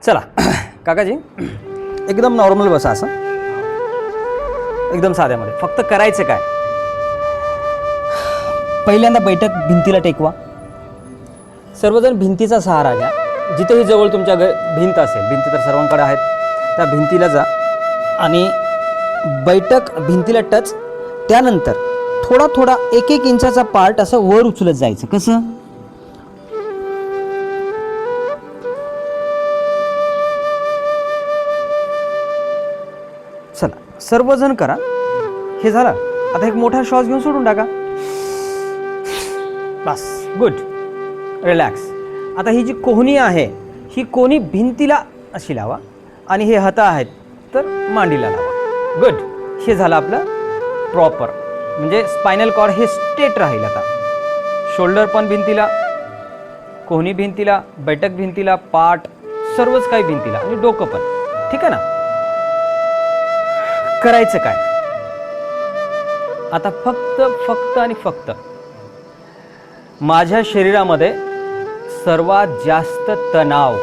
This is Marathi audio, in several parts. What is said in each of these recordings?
चला काकाजी, एकदम नॉर्मल बसा, असं एकदम साध्यामध्ये. फक्त करायचं काय, पहिल्यांदा बैठक भिंतीला टेकवा. सर्वजण भिंतीचा सहारा घ्या. जिथेही जवळ तुमच्या भिंत असेल, भिंती तर सर्वांकडे आहेत, त्या भिंतीला जा आणि बैठक भिंतीला टच. त्यानंतर थोडा थोडा 1-1 इंचाचा पार्ट असं वर उचलत जायचं. कसं? चला सर्वजण करा. हे झालं. आता एक मोठा श्वास घेऊन सोडून टाका. बस, गुड, रिलॅक्स. आता ही जी कोहणी आहे, ही कोणी भिंतीला अशी लावा आणि हे हात आहेत तर मांडीला लावा. गुड. हे झालं आपलं प्रॉपर, म्हणजे स्पायनल कॉर्ड हे स्ट्रेट राहील. आता शोल्डर पण भिंतीला, कोहणी भिंतीला, बैठक भिंतीला, पाठ सर्वच काही भिंतीला आणि डोकं पण. ठीक आहे ना? करायचं काय आता? फक्त आणि फक्त माझ्या शरीरामध्ये सर्वात जास्त तणाव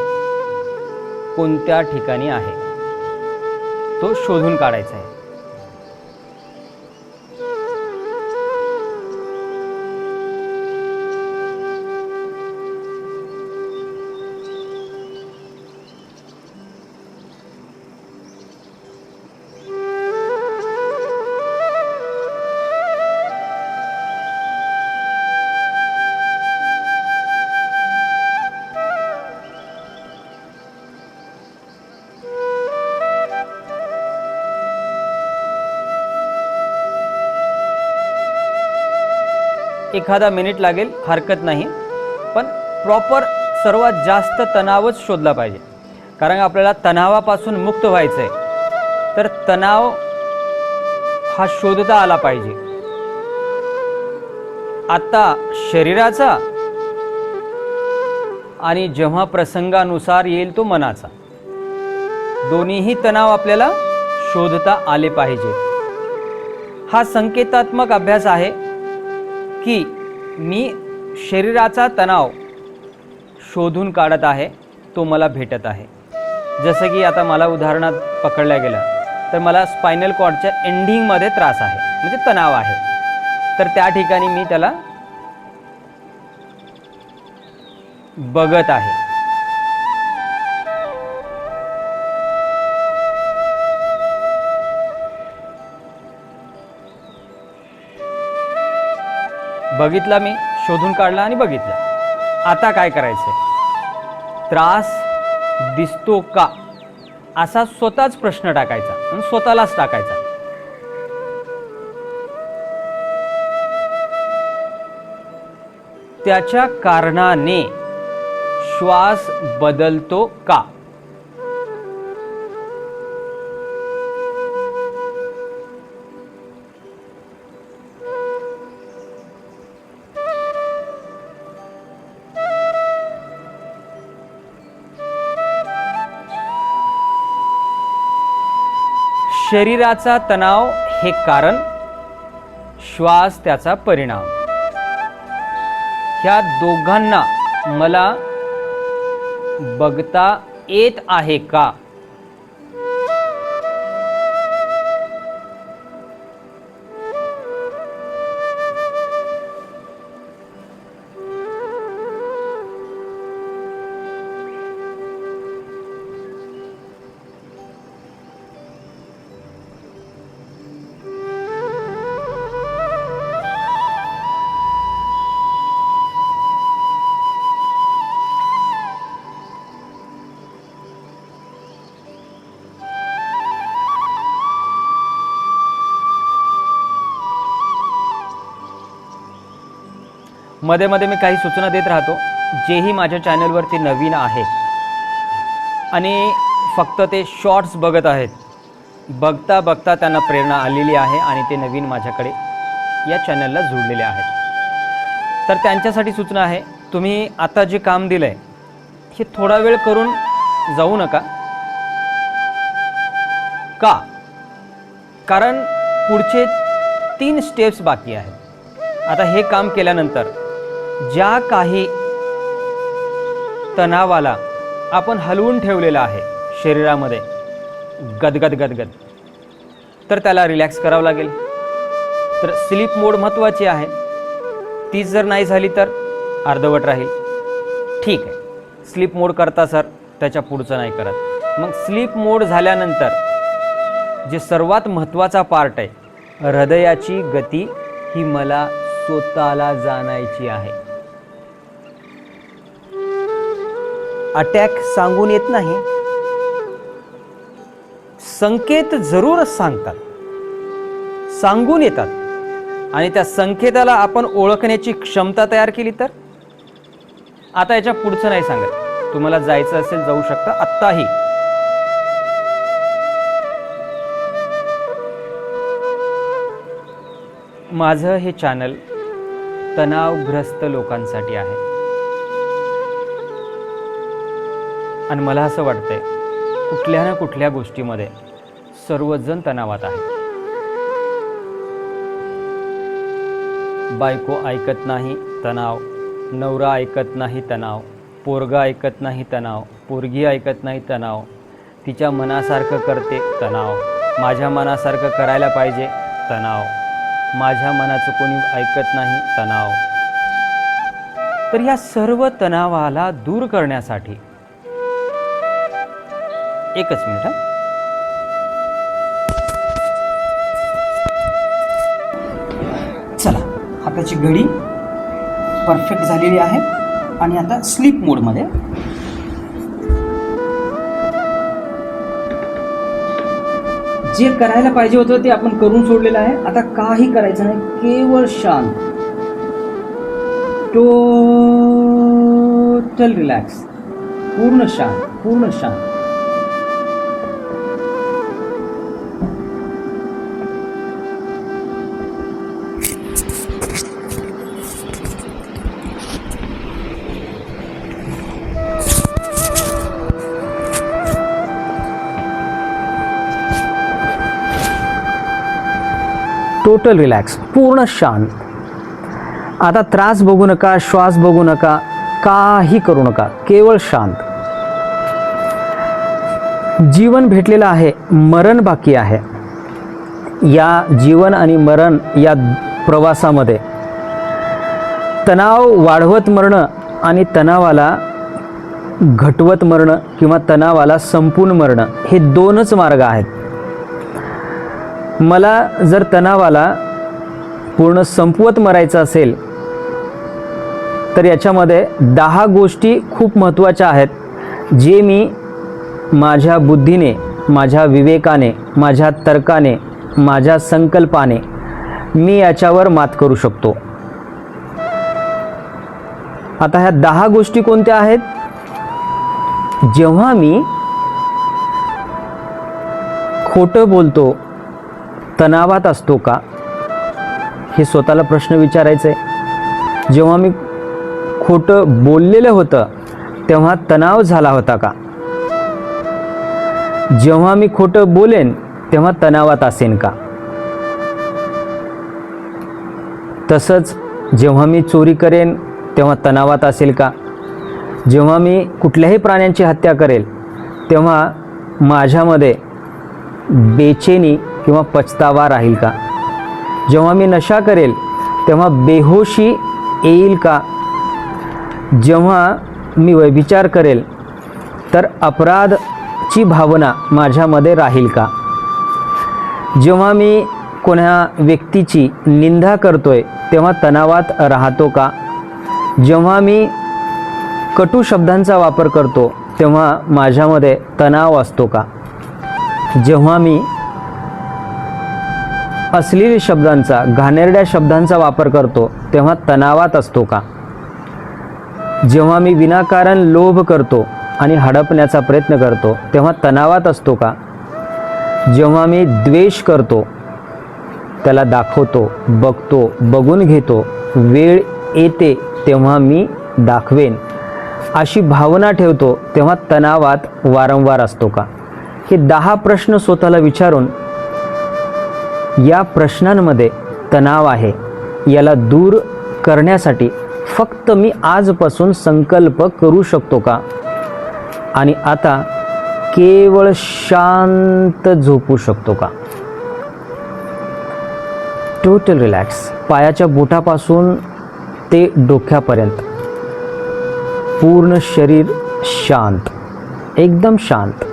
कोणत्या ठिकाणी आहे तो शोधून काढायचा आहे. एखादा मिनिट लागेल, हरकत नाही, पण प्रॉपर सर्वात जास्त तणावच शोधला पाहिजे. कारण आपल्याला तणावापासून मुक्त व्हायचं आहे, तर तणाव हा शोधता आला पाहिजे. आता शरीराचा आणि जेव्हा प्रसंगानुसार येईल तो मनाचा, दोन्हीही तणाव आपल्याला शोधता आले पाहिजे. हा संकेतात्मक अभ्यास आहे की मी शरीराचा तणाव शोधून काढत आहे, तो मला भेटत आहे. जसं की आता मला उदाहरणात पकडल्या गेलं तर मला स्पायनल कॉर्डच्या एंडिंगमध्ये त्रास आहे, म्हणजे तणाव आहे. तर त्या ठिकाणी मी त्याला बघत आहे. बघितला, मी शोधून काढला आणि बघितला. आता काय करायचंय? त्रास दिसतो का असा स्वतःच प्रश्न टाकायचा आणि स्वतःलाच टाकायचा. त्याच्या कारणाने श्वास बदलतो का? शरीराचा तणाव हे कारण, श्वास त्याचा परिणाम. ह्या दोघांना मला बघता येत आहे का? मध्ये मध्ये मी काही सूचना देत राहतो. जेही माझ्या चॅनलवरती नवीन आहेत आणि फक्त ते शॉर्ट्स बघत आहेत, बघता बघता त्यांना प्रेरणा आलेली आहे आणि ते नवीन माझ्याकडे या चॅनलला जोडलेले आहेत, तर त्यांच्यासाठी सूचना आहे. तुम्ही आता जे काम दिलं आहे हे थोडा वेळ करून जाऊ नका. का? कारण पुढचे 3 स्टेप्स बाकी आहेत. आता हे काम केल्यानंतर ज्या काही तणावाला आपण हलवून ठेवलेलं आहे शरीरामध्ये गदगद गदगद, तर त्याला रिलॅक्स करावं लागेल. तर स्लीप मोड महत्त्वाची आहे. तीच जर नाही झाली तर अर्धवट राहील. ठीक आहे, स्लीप मोड करता सर, त्याच्या पुढचं नाही करत. मग स्लीप मोड झाल्यानंतर जे सर्वात महत्त्वाचा पार्ट आहे, हृदयाची गती ही मला स्वतःला जाणायची आहे. अटॅक सांगून येत नाही, संकेत जरूर सांगतात, सांगून येतात, आणि त्या संकेताला आपण ओळखण्याची क्षमता तयार केली तर. आता याच्या पुढचं नाही सांगत, तुम्हाला जायचं असेल जाऊ शकता आत्ताही. माझं हे चॅनल तणावग्रस्त लोकांसाठी आहे, आणि मला असं वाटतंय कुठल्या ना कुठल्या गोष्टीमध्ये सर्वजण तणावात आहेत. बायको ऐकत नाही तणाव, नवरा ऐकत नाही तणाव, पोरगा ऐकत नाही तणाव, पोरगी ऐकत नाही तणाव, तिच्या मनासारखं करते तणाव, माझ्या मनासारखं करायला पाहिजे तणाव, माझ्या मनाचं कोणी ऐकत नाही तणाव. तर या सर्व तणावाला दूर करण्यासाठी एकच मिनिट हा. चला, हाताची घडी परफेक्ट झालेली आहे आणि आता स्लीप मोडमध्ये. जे करायला पाहिजे होतं ते आपण करून सोडलेलं आहे. आता काही करायचं नाही, केवळ शांत, टोटल रिलॅक्स, पूर्ण शांत, पूर्ण शांत. टोटल रिलॅक्स, पूर्ण शांत. आता त्रास बघू नका, श्वास बघू नका, काही करू नका, केवळ शांत. जीवन भेटलेलं आहे, मरण बाकी आहे. या जीवन आणि मरण या प्रवासामध्ये तणाव वाढवत मरणं आणि तणावाला घटवत मरणं किंवा तणावाला संपून मरणं हे दोनच मार्ग आहेत. मला जर तणावाला पूर्ण संपवत मरायचं असेल तर याच्यामध्ये 10 गोष्टी खूप महत्त्वाच्या आहेत, जे मी माझ्या बुद्धीने, माझ्या विवेकाने, माझ्या तर्काने, माझ्या संकल्पाने मी याच्यावर मात करू शकतो. आता ह्या 10 गोष्टी कोणत्या आहेत? जेव्हा मी खोटं बोलतो तणावात असतो का, हे स्वतःला प्रश्न विचारायचा आहे. जेव्हा मी खोटं बोललेलं होतं तेव्हा तणाव झाला होता का? जेव्हा मी खोटं बोलेन तेव्हा तणावात असेन का? तसंच जेव्हा मी चोरी करेन तेव्हा तणावात असेल का? जेव्हा मी कुठल्याही प्राण्यांची हत्या करेल तेव्हा माझ्यामध्ये बेचैनी किंवा पछतावा राहील का? जेव्हा मी नशा करेल तेव्हा बेहोशी येईल का? जेव्हा मी व्यभिचार करेल तर अपराधची भावना माझ्यामध्ये राहील का? जेव्हा मी कोणा व्यक्तीची निंदा करतोय तेव्हा तणावात राहतो का? जेव्हा मी कटू शब्दांचा वापर करतो तेव्हा माझ्यामध्ये तणाव असतो का? जेव्हा मी अश्लील शब्दांचा, घाणेरड्या शब्दांचा वापर करतो तेव्हा तणावात असतो का? जेव्हा मी विनाकारण लोभ करतो आणि हडपण्याचा प्रयत्न करतो तेव्हा तणावात असतो का? जेव्हा मी द्वेष करतो, त्याला दाखवतो, बघतो, बघून घेतो, वेळ येते तेव्हा मी दाखवेन अशी भावना ठेवतो तेव्हा तणावात वारंवार असतो का? हे 10 प्रश्न स्वतःला विचारून या प्रश्नांमध्ये तणाव आहे याला दूर करण्यासाठी फक्त मी आजपासून संकल्प करू शकतो का? आणि आता केवळ शांत झोपू शकतो का? Total relax. पायाच्या बोटापासून ते डोक्यापर्यंत पूर्ण शरीर शांत, एकदम शांत.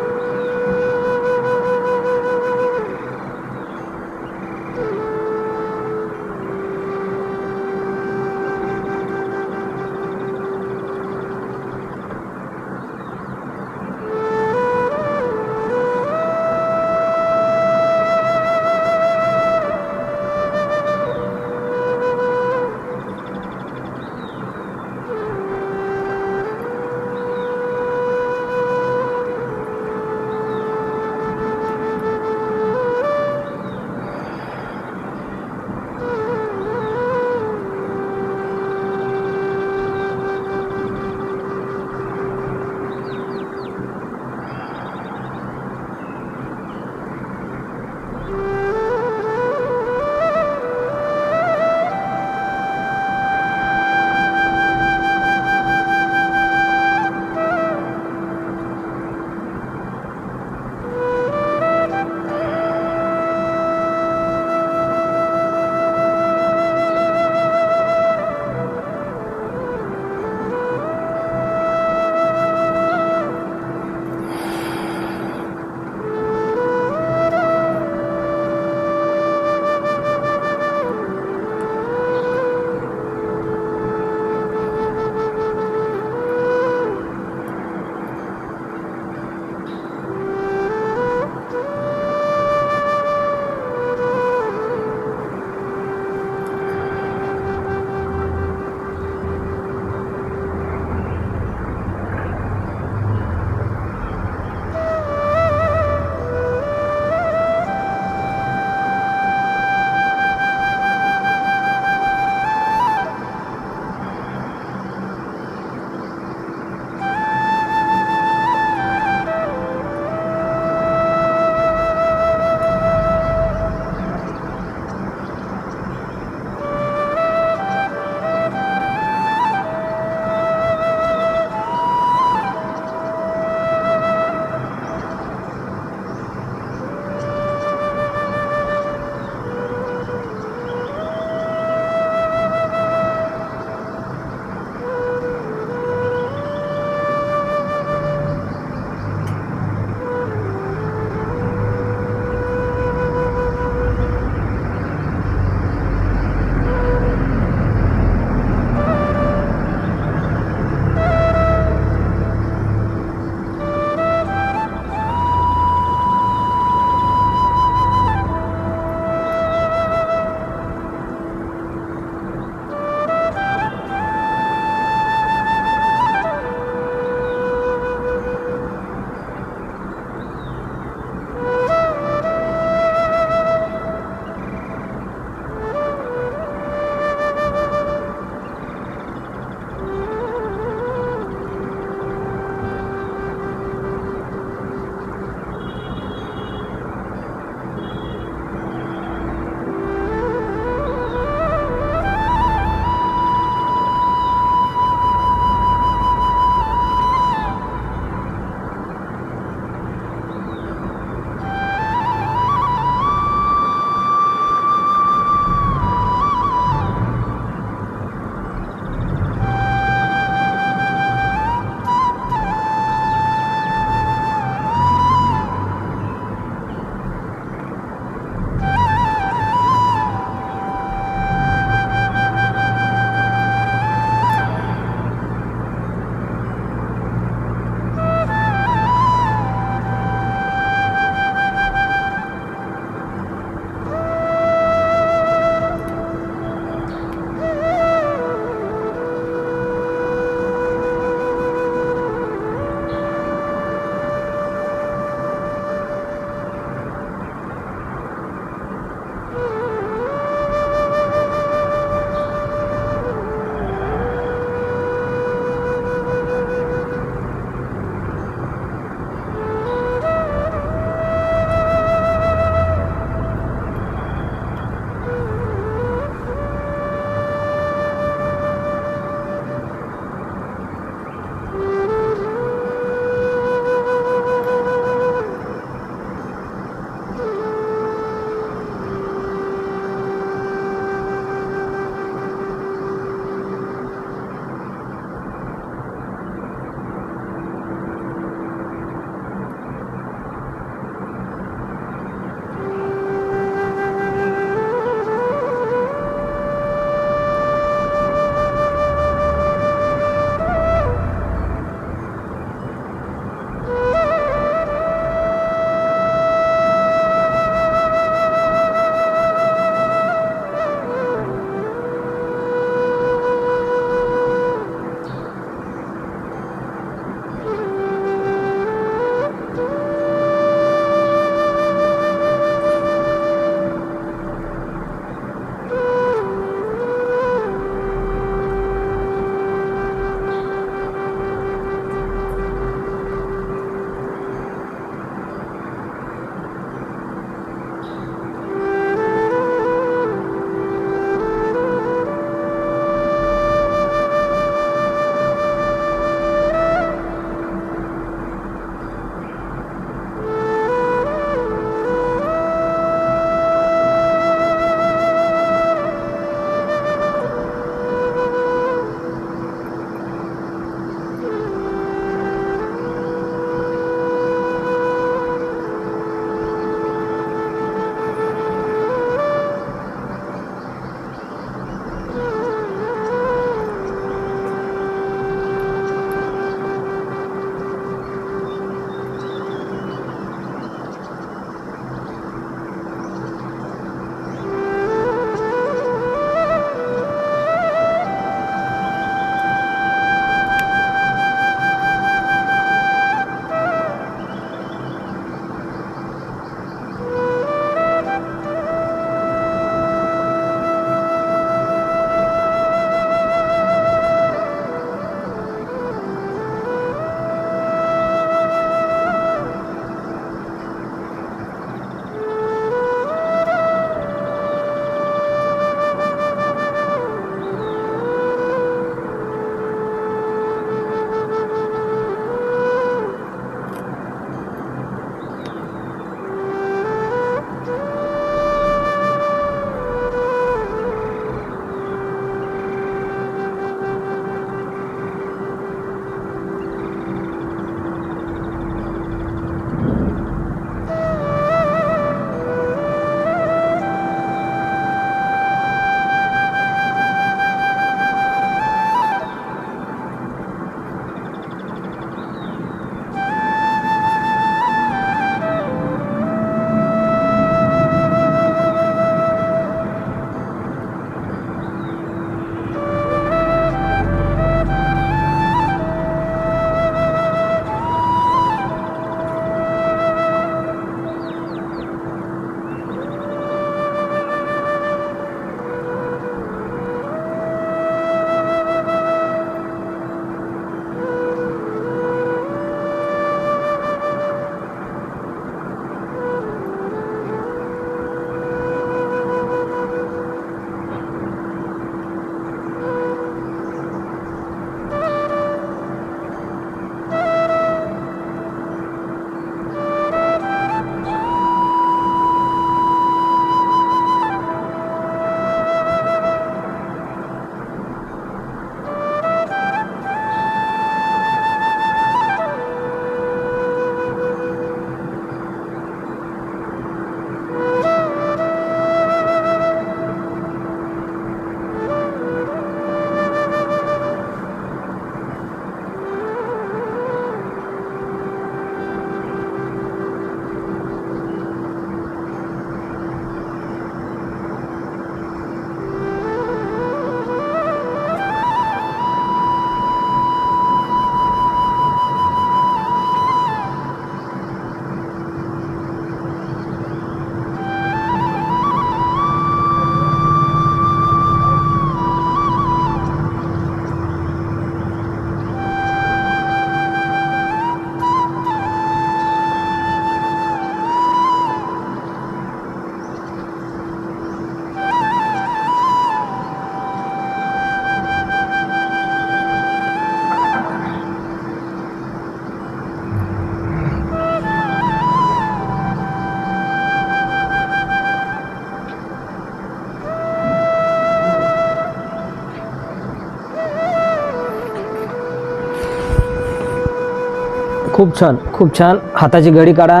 खूप छान, खूप छान. हाताची घडी काढा,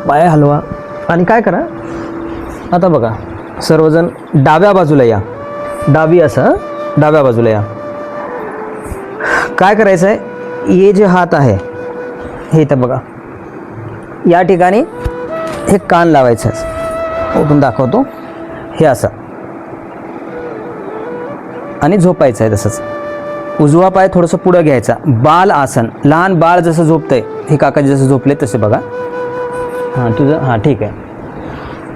पाय हलवा आणि काय करा आता बघा, सर्वजण डाव्या बाजूला या. डावी असं, डाव्या बाजूला या. काय करायचं आहे, हे जे हात आहे हे इथं बघा, या ठिकाणी हे कान लावायचं आहे. ओपन दाखवतो, हे असं आणि झोपायचं आहे तसंच. उजवा पाय थोडंसं पुढं घ्यायचा. बाल आसन, लहान बाळ जसं झोपतंय, हे काकाजी जसं झोपले तसे बघा. हां तुझं, हां ठीक आहे.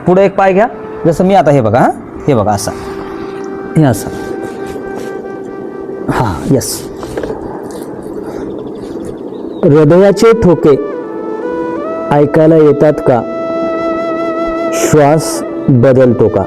पुढं एक पाय घ्या, जसं मी आता हे बघा. हां हे बघा असं, हे असं. हां यस. हृदयाचे ठोके ऐकायला येतात का? श्वास बदलतो का?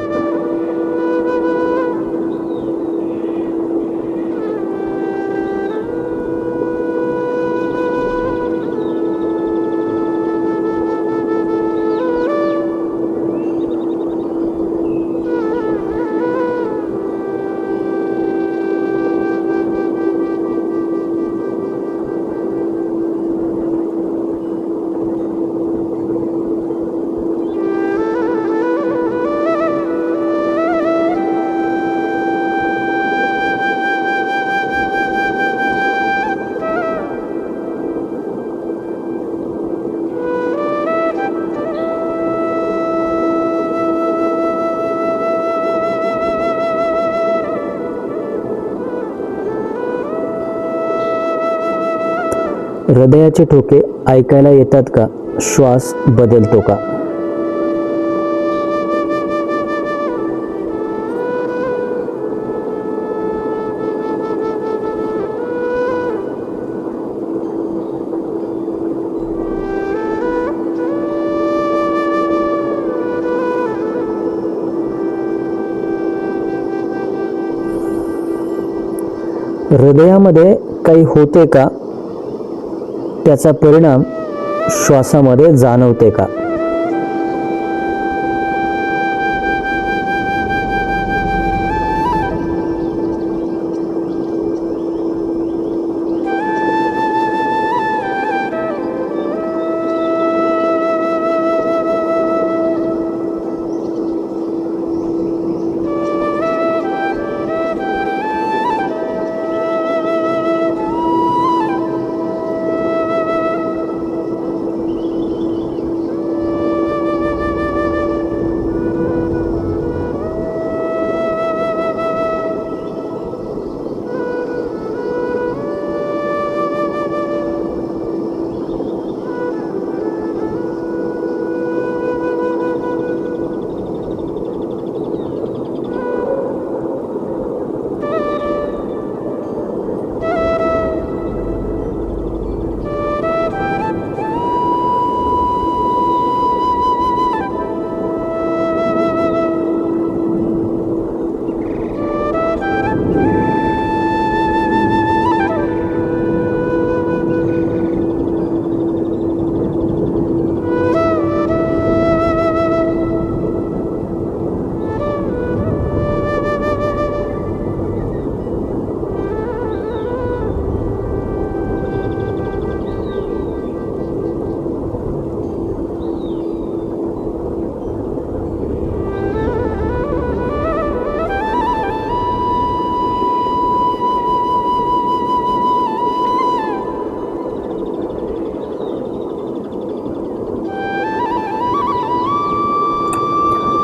हृदयाचे ठोके ऐकायला येतात का? श्वास बदलतो का? हृदयामध्ये काही होते का? त्याचा परिणाम श्वासामध्ये जाणवते का?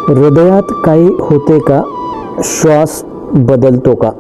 हृदयात काही होते का? श्वास बदलतो का?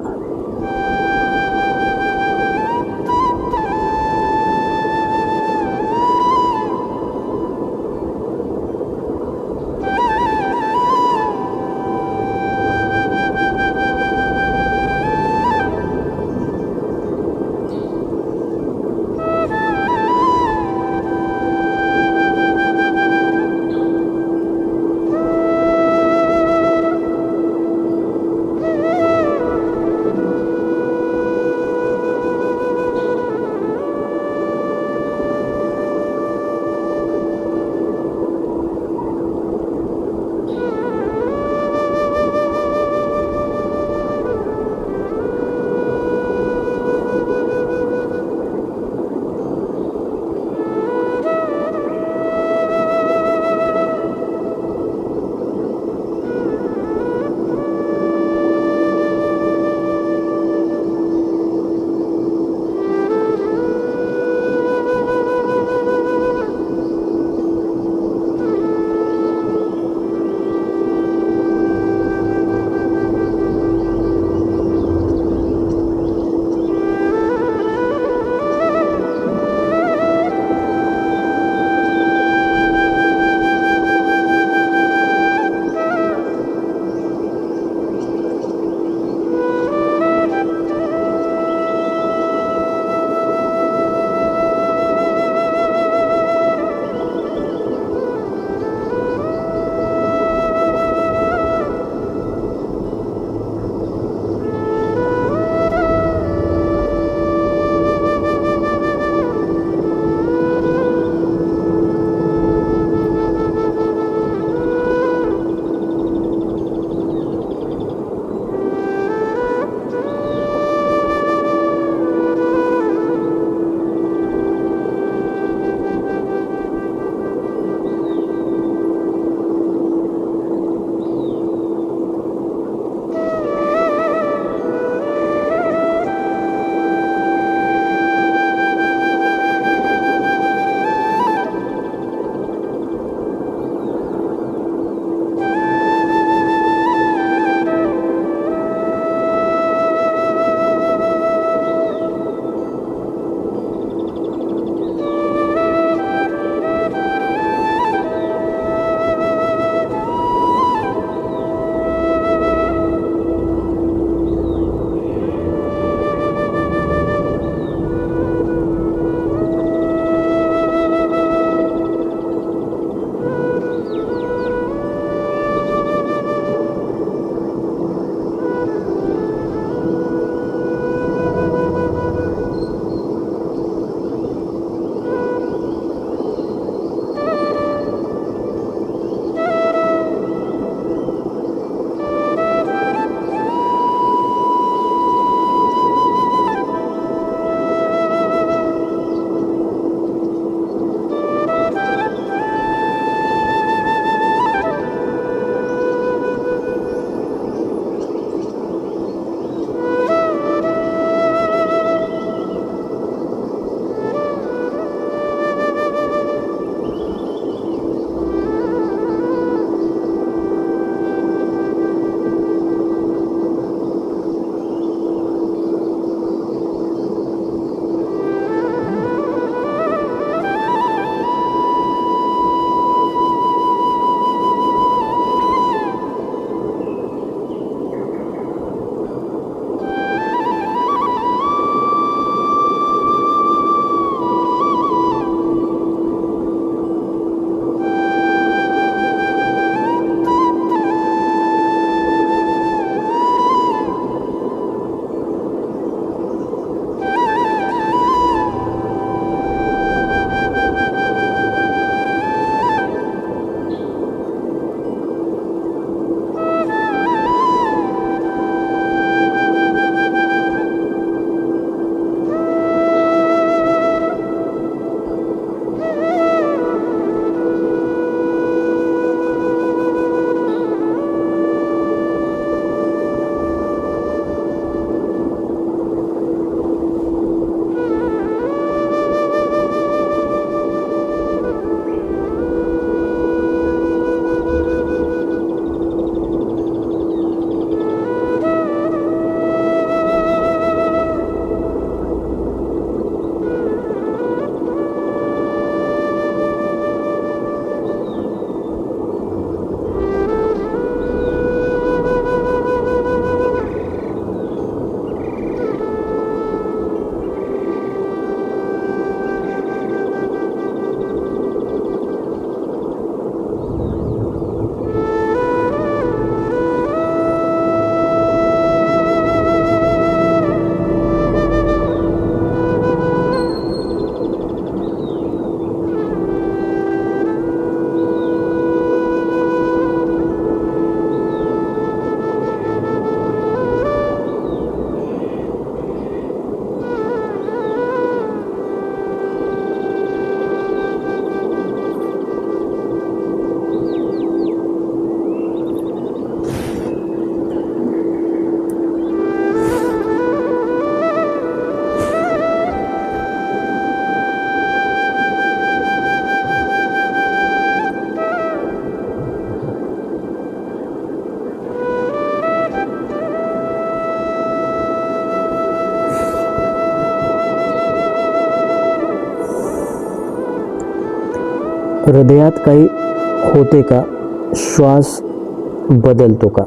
हृदयात काही होते का? श्वास बदलतो का?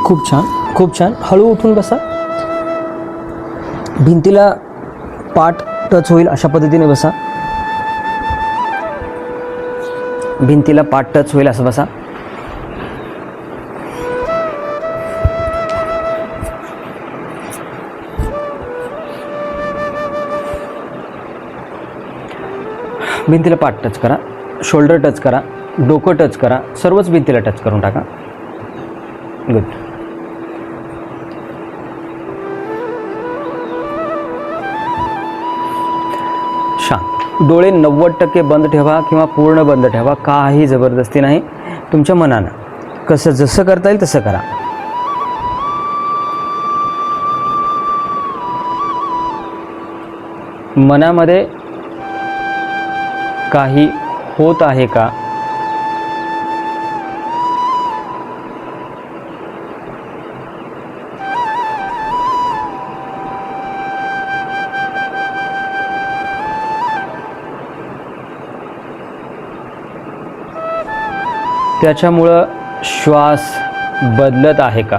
खूप छान, खूप छान. हळू उठून बसा. भिंतीला पाठ टच होईल अशा पद्धतीने बसा. भिंतीला पाठ टच होईल असं बसा. भिंतीला पाठ टच करा, शोल्डर टच करा, डोकं टच करा, सर्वच भिंतीला टच करून टाका. गुड. शांत. डोळे 90% बंद ठेवा किंवा पूर्ण बंद ठेवा. काही जबरदस्ती नाही. तुमच्या मनानं कसं जसं करता येईल तसं करा. मनामध्ये काही होत आहे का? त्याच्यामुळं श्वास बदलत आहे का?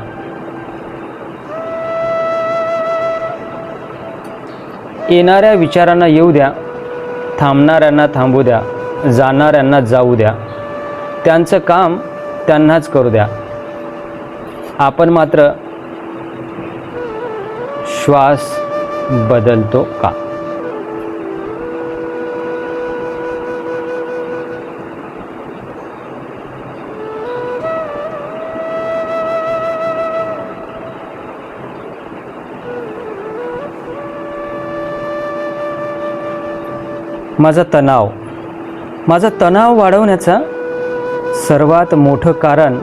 येणाऱ्या विचारांना येऊ द्या, थांबणाऱ्यांना थांबू द्या, जाणाऱ्यांना जाऊ द्या. त्यांचं काम त्यांनाच करू द्या. आपण मात्र श्वास बदलतो का? माझा तणाव वाढवण्याचा सर्वात मोठं कारण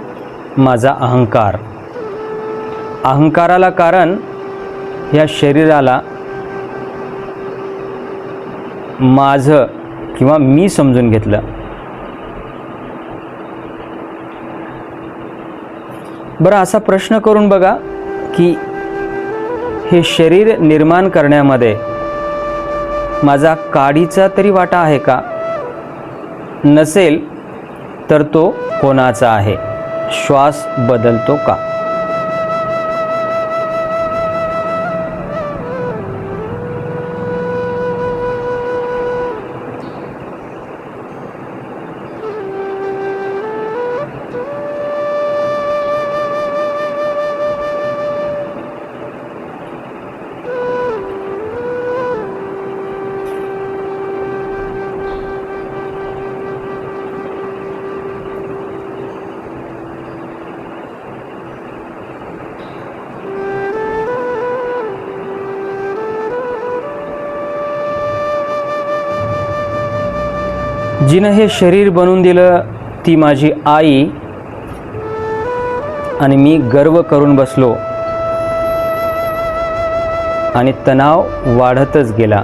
माझा अहंकार. अहंकाराला कारण या शरीराला माझं किंवा मी समजून घेतलं. बरं, असा प्रश्न करून बघा की हे शरीर निर्माण करण्यामध्ये माझा काडीचा तरी वाटा आहे का? नसेल तर तो कोणाचा आहे? श्वास बदलतो का? जिनं हे शरीर बनवून दिलं ती माझी आई, आणि मी गर्व करून बसलो आणि तणाव वाढतच गेला.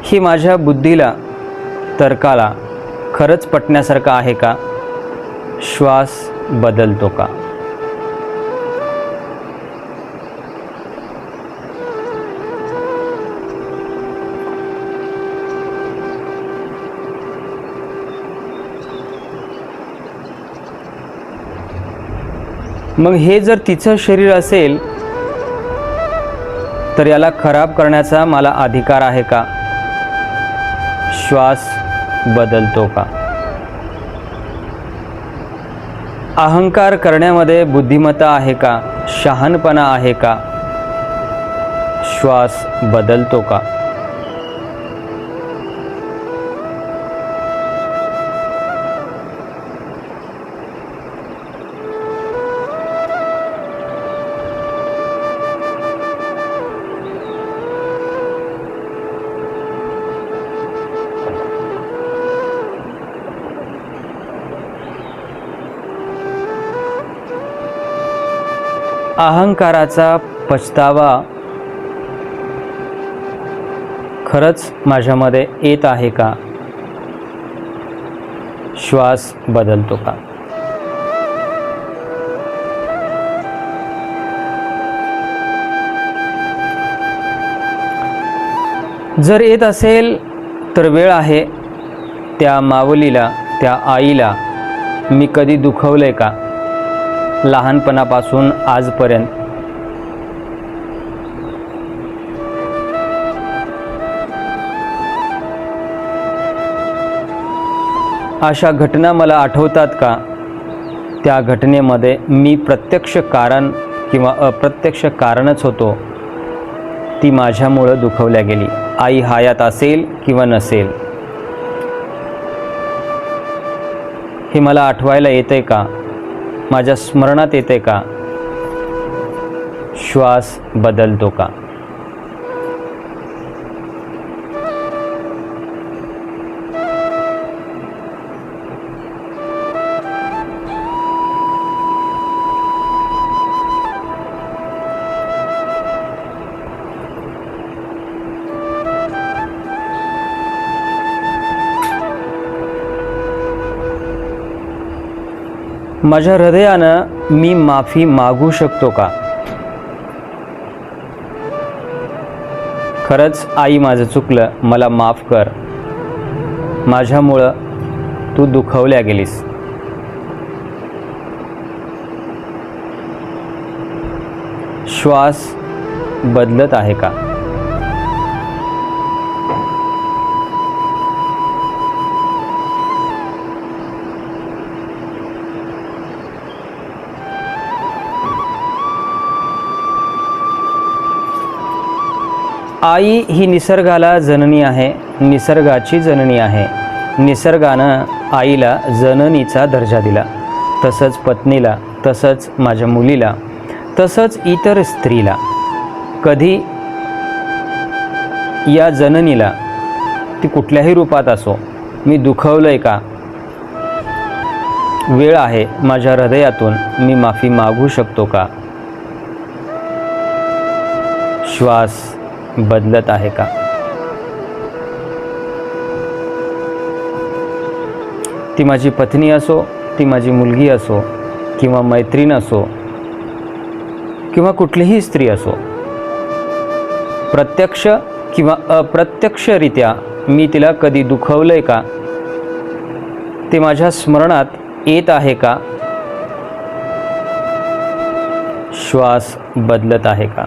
ही माझ्या बुद्धीला, तर्काला खरंच पटण्यासारखं आहे का? श्वास बदलतो का? मग हे जर तिचं शरीर असेल तर याला खराब करण्याचा मला अधिकार आहे का? श्वास बदलतो का? अहंकार करण्यामध्ये बुद्धिमत्ता आहे का? शहाणपणा आहे का? श्वास बदलतो का? अहंकाराचा पछतावा खरंच माझ्यामध्ये येत आहे का? श्वास बदलतो का? जर येत असेल तर वेळ आहे. त्या मावलीला, त्या आईला मी कधी दुखवलंय का? लहानपणापासून आजपर्यंत अशा घटना मला आठवतात का? त्या घटनेमध्ये मी प्रत्यक्ष कारण किंवा अप्रत्यक्ष कारणच होतो. ती माझ्यामुळं दुखवल्या गेली. आई हयात असेल किंवा नसेल हे मला आठवायला येतंय का? माझ्या स्मरणात येते का? श्वास बदलतो का? माझ्या हृदयानं मी माफी मागू शकतो का? खरंच आई माझं चुकलं, मला माफ कर. माझ्यामुळं तू दुखवल्या गेलीस. श्वास बदलत आहे का? आई ही निसर्गाला जननी आहे, निसर्गाची जननी आहे. निसर्गानं आईला जननीचा दर्जा दिला. तसंच पत्नीला, तसंच माझ्या मुलीला, तसंच इतर स्त्रीला. कधी या जननीला, ती कुठल्याही रूपात असो, मी दुखवलंय का? वेळ आहे. माझ्या हृदयातून मी माफी मागू शकतो का? श्वास बदलत आहे का? ती माझी पत्नी असो, ती माझी मुलगी असो, किंवा मैत्रीण असो, किंवा कुठलीही स्त्री असो, प्रत्यक्ष किंवा अप्रत्यक्षरित्या मी तिला कधी दुखवलंय का? ते माझ्या स्मरणात येत आहे का? श्वास बदलत आहे का?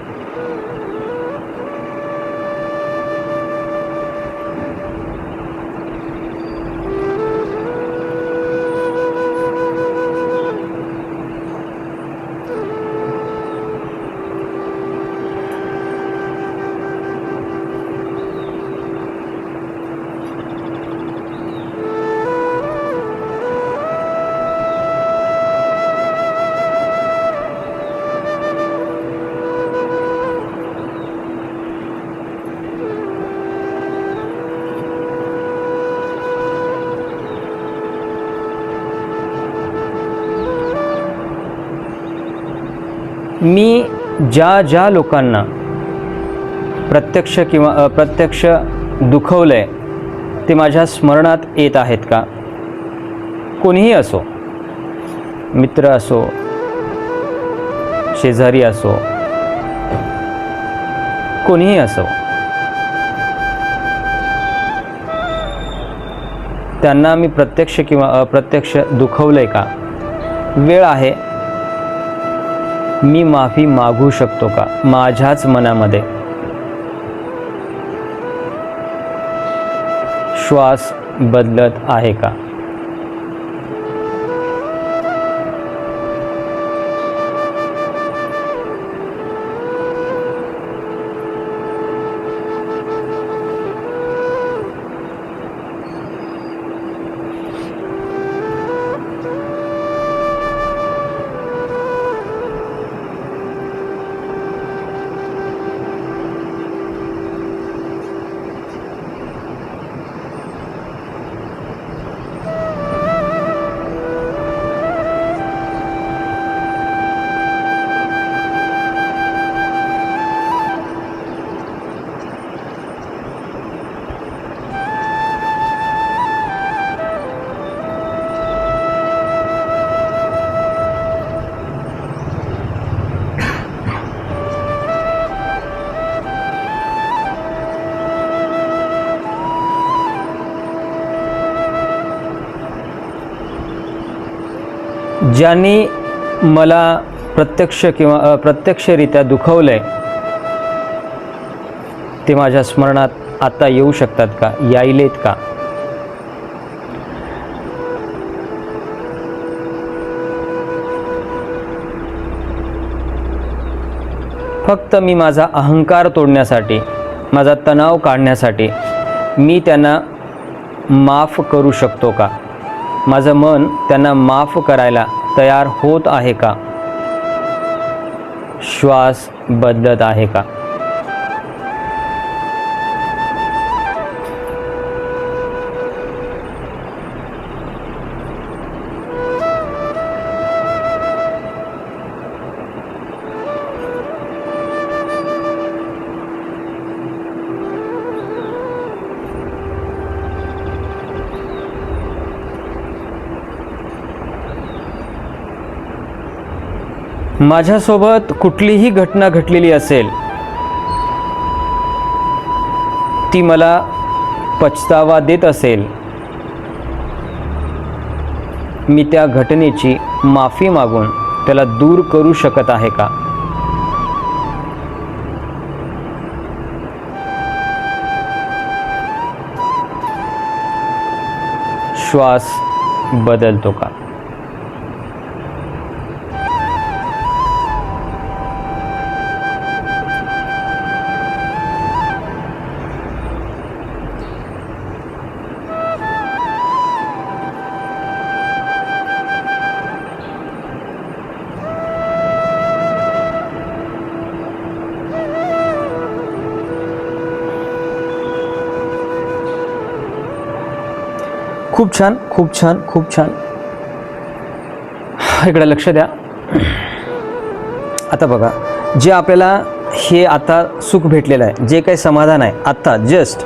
मी ज्या ज्या लोकांना प्रत्यक्ष किंवा अप्रत्यक्ष दुखवलंय ते माझ्या स्मरणात येत आहेत का? कोणीही असो, मित्र असो, शेजारी असो, कोणीही असो, त्यांना मी प्रत्यक्ष किंवा अप्रत्यक्ष दुखवलंय का? वेळ आहे, मी माफी मागू शकतो का माझ्याच मनामध्ये? श्वास बदलत आहे का? ज्यांनी मला प्रत्यक्ष किंवा अप्रत्यक्षरित्या दुखवलंय ते माझ्या स्मरणात आता येऊ शकतात का? यायलेत का? फक्त मी माझा अहंकार तोडण्यासाठी, माझा तणाव काढण्यासाठी मी त्यांना माफ करू शकतो का? माझं मन त्यांना माफ करायला तयार होत आहे का? श्वास बदलत आहे का? माझ्यासोबत कुठलीही घटना घडलेली असेल, ती मला पछतावा देत असेल, मी त्या घटनेची माफी मागून त्याला दूर करू शकत आहे का? श्वास बदलतो का? खूप छान, खूप छान, खूप छान. इकडे लक्ष द्या. आता बघा, जे आपल्याला हे आता सुख भेटलेलं आहे, जे काही समाधान आहे, आत्ता जस्ट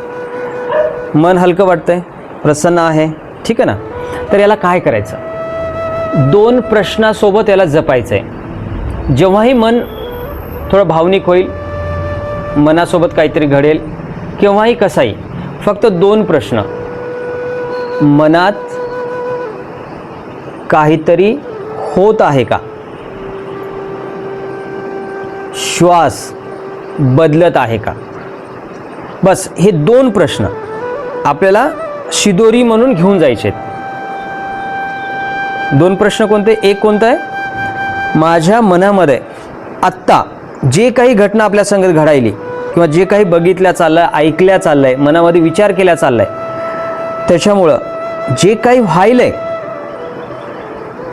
मन हलकं वाटतंय, प्रसन्न आहे, ठीक आहे ना. तर याला काय करायचं? दोन प्रश्नासोबत याला जपायचं आहे. जेव्हाही मन थोडं भावनिक होईल, मनासोबत काहीतरी घडेल, केव्हाही कसाही, फक्त दोन प्रश्न. मनात काहीतरी होत आहे का? श्वास बदलत आहे का? बस हे दोन प्रश्न आपल्याला शिदोरी म्हणून घेऊन जायचे आहेत. दोन प्रश्न कोणते? एक कोणता आहे? माझ्या मनामध्ये आत्ता जे काही घटना आपल्या संगत घडायली किंवा जे काही बघितल्या चाललंय, ऐकल्या चाललंय, मनामध्ये विचार केल्या चाललाय, त्याच्यामुळं जे काही व्हायलंय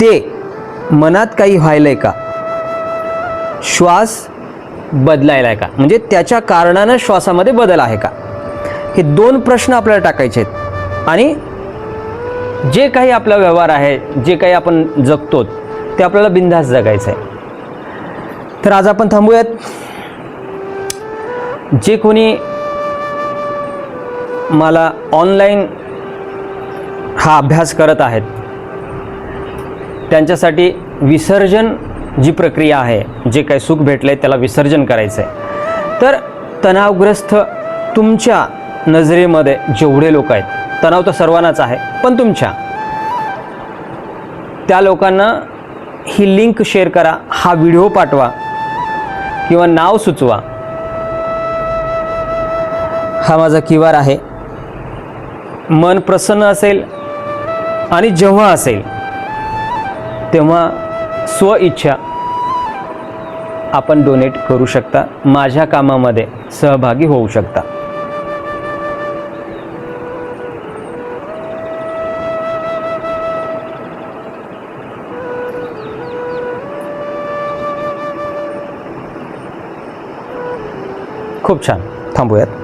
ते मनात काही व्हायलंय का? श्वास बदलायलाय का? म्हणजे त्याच्या कारणानं श्वासामध्ये बदल आहे का? हे दोन प्रश्न आपल्याला टाकायचे आहेत. आणि जे काही आपला व्यवहार आहे, जे काही आपण जगतो, ते आपल्याला बिनधास्त जगायचं आहे. तर आज आपण थांबूयात. जे कोणी मला ऑनलाईन हा अभ्यास करत आहेत त्यांच्यासाठी विसर्जन जी प्रक्रिया आहे, जे काही सुख भेटलं आहे त्याला विसर्जन करायचं आहे. तर तणावग्रस्त तुमच्या नजरेमध्ये जेवढे लोक आहेत, तणाव तर सर्वांनाच आहे, पण तुमच्या त्या लोकांना ही लिंक शेअर करा, हा व्हिडिओ पाठवा किंवा नाव सुचवा. हा माझा QR आहे. मन प्रसन्न असेल आणि जेव्हा असेल तेव्हा स्वइच्छा आपण डोनेट करू शकता, माझ्या कामामध्ये सहभागी होऊ शकता. खूप छान. थांबूयात.